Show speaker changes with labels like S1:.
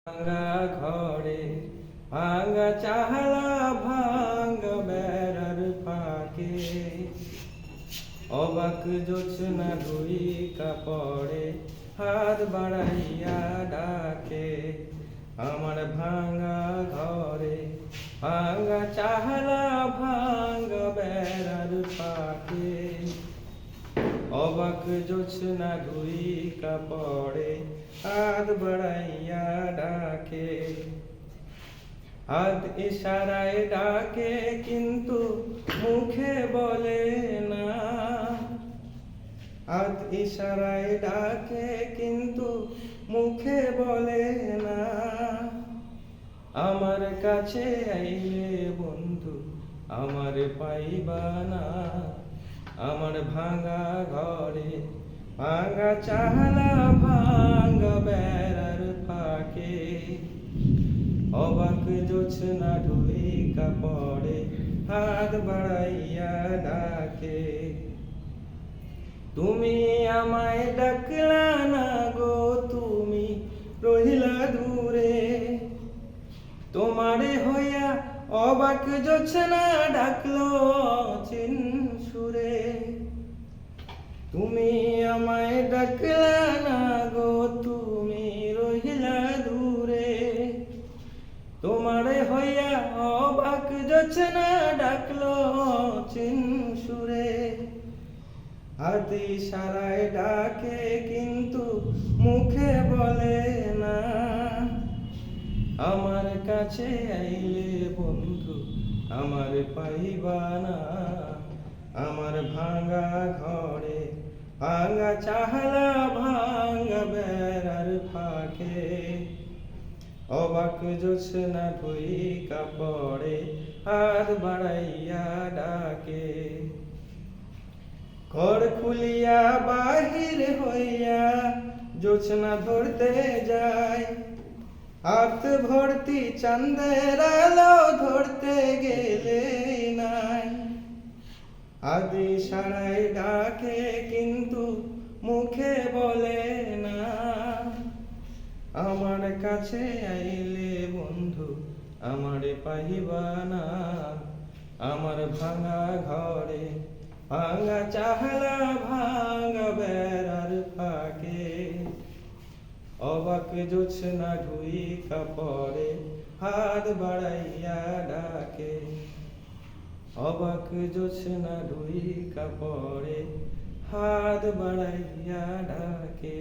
S1: ভাঙা ঘরে ভাঙা চাহলা ভাঙা বেড়ার ফাঁকে অবাক জোছনা দুই কাপড়ে হাত বাড়াইয়া ডাকে আমার ভাঙা ঘরে ভাঙা চাহলা ভাঙা বেড়ার ফাঁকে অবাক জোছনা দুই কাপড়ে হাত বাড়াইয়া ডাকে হাত ইশারায় ডাকে কিন্তু মুখে বলে না হাত ইশারায় ডাকে কিন্তু মুখে বলে না আমার কাছে আইলে বন্ধু আমার পাইবা না আমার ভাঙা ঘরে ভাঙা চাহলা ভাঙা বেড়ার ফাঁকে অবাক জোছনা ঢুই কাপড়ে হাত বাড়াইয়া ডাকে তুমি আমায় ডাকলা না গো তুমি রহিলা দূরে তোমারে হইয়া অবাক জোছনা ডাকলো চিন সুরে তুমি আমায় ডাকলা না গো তুমি রহিলা দূরে তোমারে হইয়া অবাক জোছনা ডাকলো চিন সুরে হাত ইশারায় ডাকে কিন্তু মুখে বলে না আমার কাছে আইলে বন্ধু আমার পাইবা না আমার ভাঙা ঘরে ভাঙা চাহলা ভাঙা বেড়ার ফাঁকে অবাক জোছনা ধুই কাপড়ে হাত বাড়াইয়া ডাকে ঘর খুলিয়া বাহির হইয়া জোছনা ধরতে যায় হাত ভর্তি চাঁদের আলো ধরতে গেলে নাই আদি সারাই ডাকে কিন্তু মুখে বলে না আমার কাছে আইলে বন্ধু আমার পাইবা না আমার ভাঙা ঘরে ভাঙা চাহলা ভাঙা বেড়ার ফাঁকে অবাক জোছনা ঢুই কাপড়ে হাত বাড়াইয়া ডাকে অবাক জোছনা ঢুই কাপড়ে হাত বাড়াইয়া ডাকে